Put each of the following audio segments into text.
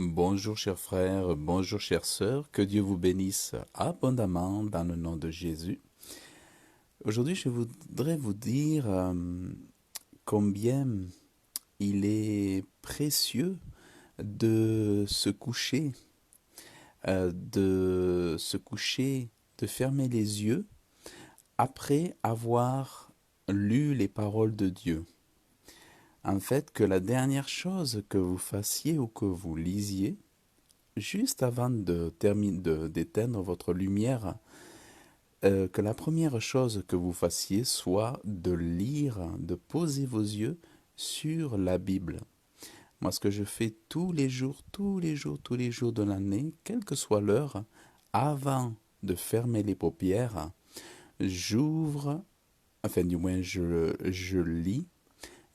Bonjour chers frères, bonjour chères sœurs, que Dieu vous bénisse abondamment dans le nom de Jésus. Aujourd'hui, je voudrais vous dire combien il est précieux de se coucher, de fermer les yeux après avoir lu les paroles de Dieu. En fait, que la dernière chose que vous fassiez ou que vous lisiez, juste avant d'éteindre votre lumière, que la première chose que vous fassiez soit de lire, de poser vos yeux sur la Bible. Moi, ce que je fais tous les jours de l'année, quelle que soit l'heure, avant de fermer les paupières, j'ouvre, enfin du moins je lis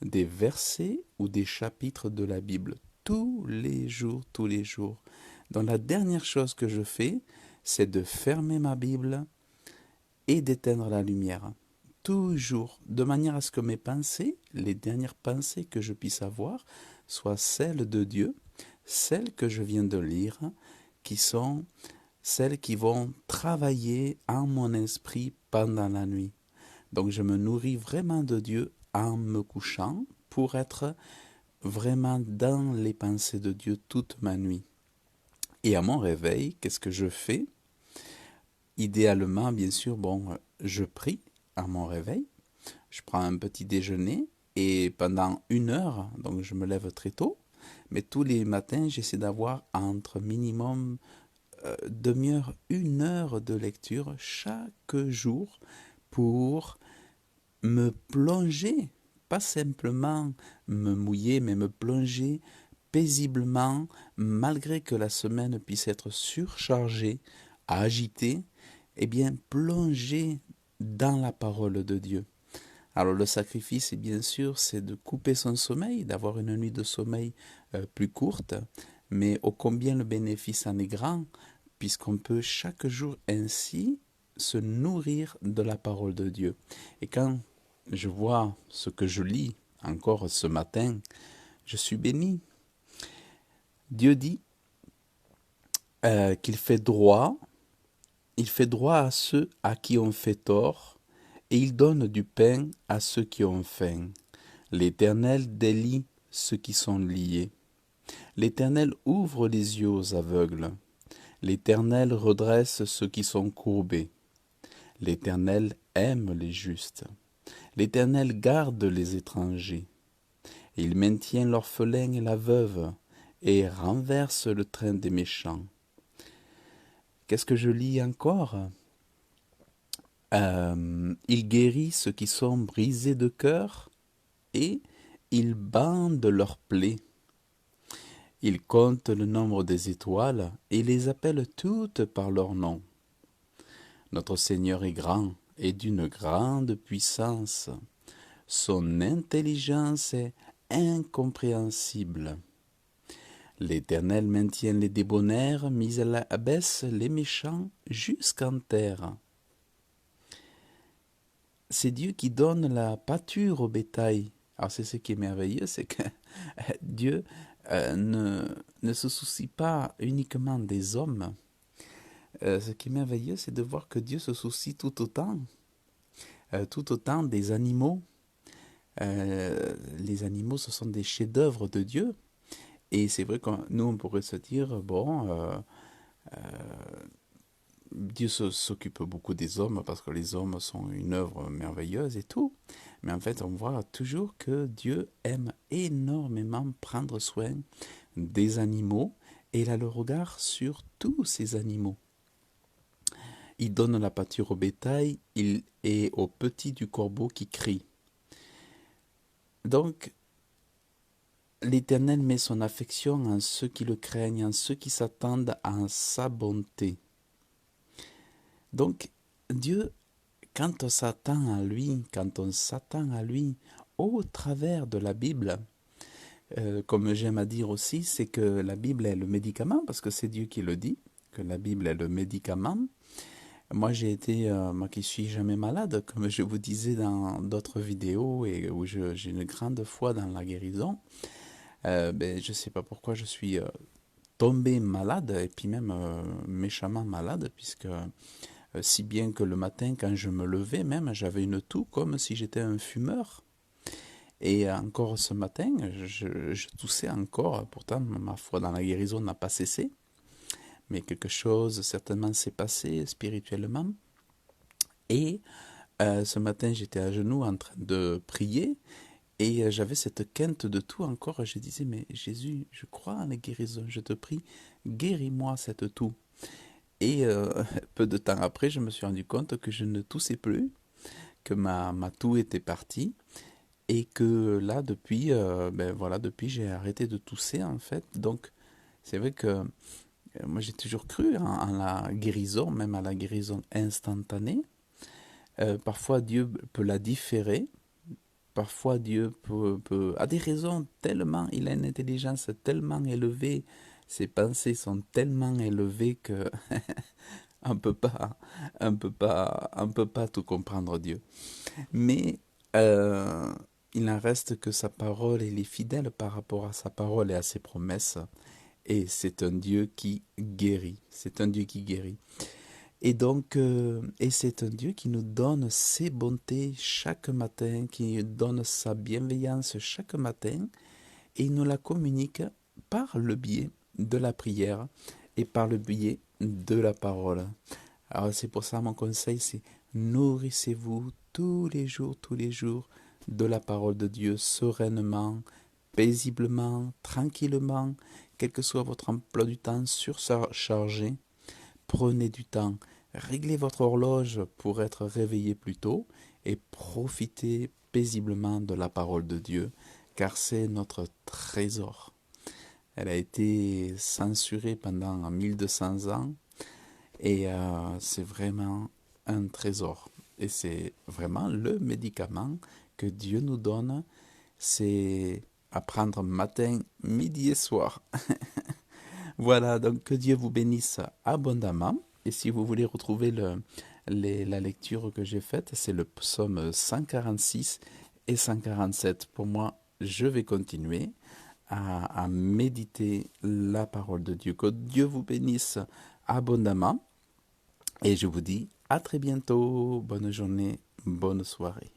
des versets ou des chapitres de la Bible tous les jours, tous les jours. Donc la dernière chose que je fais, c'est de fermer ma Bible et d'éteindre la lumière. Toujours, de manière à ce que mes pensées, les dernières pensées que je puisse avoir, soient celles de Dieu, celles que je viens de lire, qui sont celles qui vont travailler en mon esprit pendant la nuit. Donc je me nourris vraiment de Dieu en me couchant pour être vraiment dans les pensées de Dieu toute ma nuit. Et à mon réveil, qu'est-ce que je fais? Idéalement, bien sûr, je prie à mon réveil, je prends un petit déjeuner et pendant 1 heure, donc je me lève très tôt, mais tous les matins, j'essaie d'avoir entre minimum demi-heure, 1 heure de lecture chaque jour pour me plonger, pas simplement me mouiller, mais me plonger paisiblement, malgré que la semaine puisse être surchargée, agitée, eh bien plonger dans la parole de Dieu. Alors le sacrifice, bien sûr, c'est de couper son sommeil, d'avoir une nuit de sommeil plus courte, mais ô combien le bénéfice en est grand, puisqu'on peut chaque jour ainsi se nourrir de la parole de Dieu. Et quand je vois ce que je lis encore ce matin, je suis béni. Dieu dit qu'il il fait droit à ceux à qui on fait tort, et il donne du pain à ceux qui ont faim. L'Éternel délie ceux qui sont liés. L'Éternel ouvre les yeux aux aveugles. L'Éternel redresse ceux qui sont courbés. L'Éternel aime les justes. L'Éternel garde les étrangers. Il maintient l'orphelin et la veuve, et renverse le train des méchants. Qu'est-ce que je lis encore? Il guérit ceux qui sont brisés de cœur, et il bande leurs plaies. Il compte le nombre des étoiles, et les appelle toutes par leur nom. Notre Seigneur est grand et d'une grande puissance. Son intelligence est incompréhensible. L'Éternel maintient les débonnaires, mais il abaisse les méchants jusqu'en terre. C'est Dieu qui donne la pâture au bétail. Alors c'est ce qui est merveilleux, c'est que Dieu ne se soucie pas uniquement des hommes. Ce qui est merveilleux, c'est de voir que Dieu se soucie tout autant des animaux. Les animaux, ce sont des chefs-d'œuvre de Dieu. Et c'est vrai que nous, on pourrait se dire, Dieu s'occupe beaucoup des hommes parce que les hommes sont une œuvre merveilleuse et tout. Mais en fait, on voit toujours que Dieu aime énormément prendre soin des animaux et il a le regard sur tous ces animaux. Il donne la pâture au bétail et aux petits du corbeau qui crie. Donc, l'Éternel met son affection en ceux qui le craignent, en ceux qui s'attendent à sa bonté. Donc, Dieu, quand on s'attend à lui, quand on s'attend à lui au travers de la Bible, comme j'aime à dire aussi, c'est que la Bible est le médicament, parce que c'est Dieu qui le dit, que la Bible est le médicament. Moi, moi qui suis jamais malade, comme je vous disais dans d'autres vidéos et où j'ai une grande foi dans la guérison, je ne sais pas pourquoi je suis tombé malade, et puis même méchamment malade, puisque si bien que le matin, quand je me levais même, j'avais une toux comme si j'étais un fumeur. Et encore ce matin, je toussais encore, pourtant ma foi dans la guérison n'a pas cessé, mais quelque chose certainement s'est passé spirituellement. Et ce matin, j'étais à genoux en train de prier, et j'avais cette quinte de toux encore, et je disais, mais Jésus, je crois en la guérison, je te prie, guéris-moi cette toux. Et peu de temps après, je me suis rendu compte que je ne toussais plus, que ma toux était partie, et que là, depuis, ben voilà, depuis, j'ai arrêté de tousser en fait. Donc, c'est vrai que moi, j'ai toujours cru en la guérison, même à la guérison instantanée. Parfois, Dieu peut la différer. Parfois, Dieu a des raisons tellement, il a une intelligence tellement élevée, ses pensées sont tellement élevées que on peut pas, on peut pas tout comprendre Dieu. Mais euh, il n'en reste que sa parole, il est fidèle par rapport à sa parole et à ses promesses. Et c'est un Dieu qui guérit. C'est un Dieu qui guérit. Et donc, et c'est un Dieu qui nous donne ses bontés chaque matin, qui donne sa bienveillance chaque matin, et il nous la communique par le biais de la prière et par le biais de la parole. Alors c'est pour ça mon conseil, c'est nourrissez-vous tous les jours de la parole de Dieu sereinement, paisiblement, tranquillement, quel que soit votre emploi du temps surchargé. Prenez du temps, réglez votre horloge pour être réveillé plus tôt et profitez paisiblement de la parole de Dieu, car c'est notre trésor. Elle a été censurée pendant 1200 ans et c'est vraiment un trésor. Et c'est vraiment le médicament que Dieu nous donne, c'est à prendre matin, midi et soir. Voilà, donc que Dieu vous bénisse abondamment. Et si vous voulez retrouver la lecture que j'ai faite, c'est le psaume 146 et 147. Pour moi, je vais continuer à méditer la parole de Dieu. Que Dieu vous bénisse abondamment. Et je vous dis à très bientôt. Bonne journée, bonne soirée.